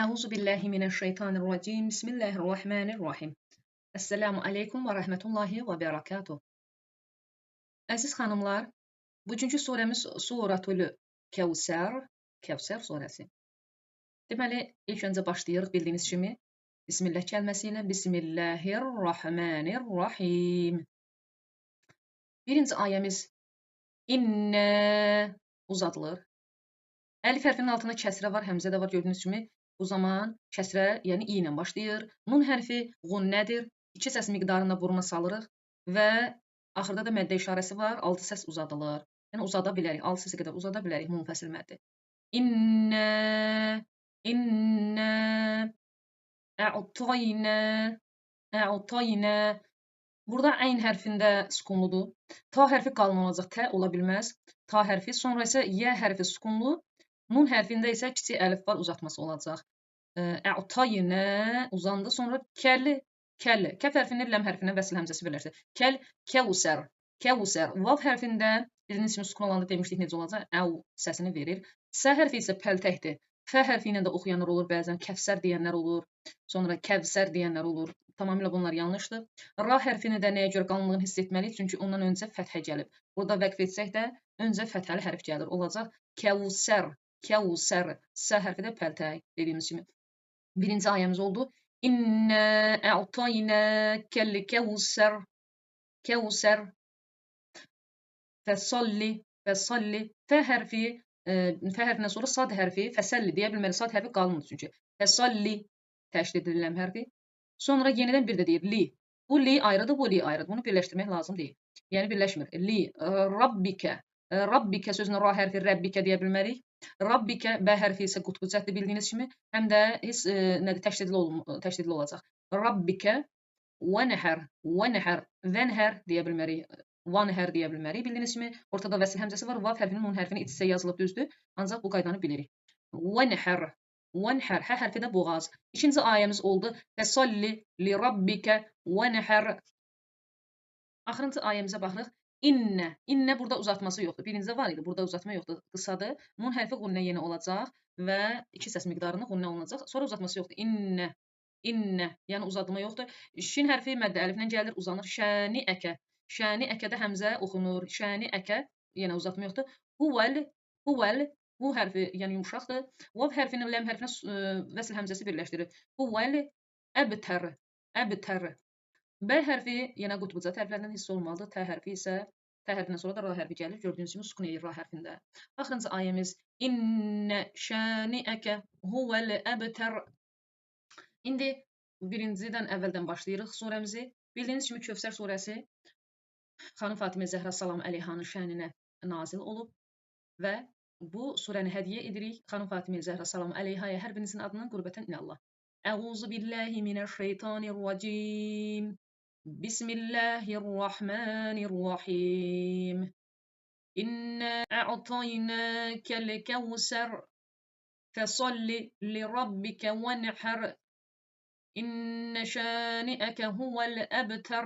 Əuzu billahi minəşşeytanirracim. Bismillahirrahmanirrahim. Esselamu aleykum və rəhmətullahi və bərəkatuh. Əziz xanımlar, bugünkü surəmiz Suratul Kəvsər, Kəvsər surəsi. Deməli, ilk öncə başlayırıq bildiyiniz kimi Bismillah kəlməsi ilə. Bismillahirrahmanirrahim. Birinci ayəmiz İnnə uzadılır. Əlif hərfinin altında kəsrə var, həmzə də var gördüyünüz kimi. Bu zaman kəsrə, yəni i ilə başlayır. Nun hərfi qunnədir. 2 səs miqdarında buruna salırıq və axırda da məddə işarəsi var. 6 səs uzadılır. Yəni uzada bilərik. 6 səsə qədər uzada bilərik munfəsil məddi. İnnə, innə, ə'taynə, ə'taynə. Burada əyn hərfində sukunludur. Ta hərfi qalın olacaq, tə ola bilməz. Ta hərfi, sonra isə yə hərfi sukunlu. Nun hərfində isə kiçik əlif var, uzatması olacaq. Ə'taynə uzandı, sonra kəlli, kəlli. Kəf hərfini ləm hərfinə vəsl həmzəsi birləşdir. Kəl, kəvsər, kəvsər. Vav hərfində birinin ismi sukun olanda demişdik necə olacaq? Əv səsini verir. Sə hərfi isə pəltəkdir. Fə hərfi ilə də oxuyanlar olur, bəzən kəfsər deyənlər olur, sonra kəvsər deyənlər olur. Tamamilə bunlar yanlışdır. Ra hərfini də nəyə görə qalınlığını hiss etməliyik? Çünki ondan öncə fəthə gəlib. Burada vəqf etsək də öncə fəthəli hərf gəlir. Olacaq kəvsər, kəvsər. Sə hərfi də pəltək dediyimiz kimi. Birinci ayəmiz oldu. İnnə ə'taynə kəlli kəvsər, kəvsər. Fəsalli, fəsalli. Fə hərfindən sonra sad hərfi, fəsəlli deyə bilmərik. Sad hərfi qalındır çünki. Fəsalli, təşdid edilən hərfi. Sonra yenidən bir də deyir li. Bu li ayrıdır, bu li ayrıdır. Bunu birləşdirmək lazım deyil. Yəni birləşmir. Li, rabbikə. Rabbikə sözünə ra hərfi rəbbikə deyə bilmərik. Rabbikə, bə hərfi isə qutbu cəddi bildiyiniz kimi, həm də təşdidli olacaq. Rabbikə, vənəhər, vənəhər, vənhər deyə bilmərik. Vanhər deyə bilmərik. Bildiyiniz kimi, ortada vəsil həmzəsi var. Vav hərfinin nun hərfini iç-içə yazılıb düzdür. Ancaq bu qaydanı bilirik. Vənhər. Vənhər, hə hərfi də boğaz. İkinci ayəmiz oldu. Fəsalli li rabbikə vənhər. Axırıncı ayəmizə baxırıq. İnnə. İnnə burada uzatması yoxdur. Birincdə var idi, burada uzatma yoxdur. Qısadır. Nun hərfi qunnə yenə olacaq və 2 səs miqdarında qunnə olunacaq. Sonra uzatması yoxdur. İnnə. İnnə. Yəni uzatma yoxdur. Şin hərfi məddə əliflə gəlir, uzanır. Şəni əkə. Şəni əkədə həmzə oxunur. Şəni əkə. Yenə uzatma yoxdur. Huvəl. Huvəl. Bu hərfi, yəni yumuşaqdır. Vav hərfini, ləm hərfinə vəsl həmzəsi birləşdirir. Huvəl əbtər, əbtər. Bə hərfi yenə qutbucad hərflərdən hiss olmalıdır. Tə hərfi isə, tə hərfindən sonra da ra hərfi gəlir. Gördüyünüz kimi sukun edir ra hərfində. Axırıncı ayəmiz İnnə şəniəkə huvəl əbtər. İndi birincidən əvvəldən başlayırıq surəmizi. Bildiyiniz kimi Kövsər surəsi Xanım Fatimə Zəhra salam əleyhanın şəninə nazil olub və bu surəni hədiyyə edirik Xanım Fatimə Zəhra salam əleyhaya, hər birinizin adından qürbətən inəllah. Əuzu billahi minəşşeytanirracim. Bismillahirrahmanirrahim. İnnə ə'taynəkəl kəvsər. Fəsalli li rabbikə vənhər. İnnə şəniəkə huvəl əbtər.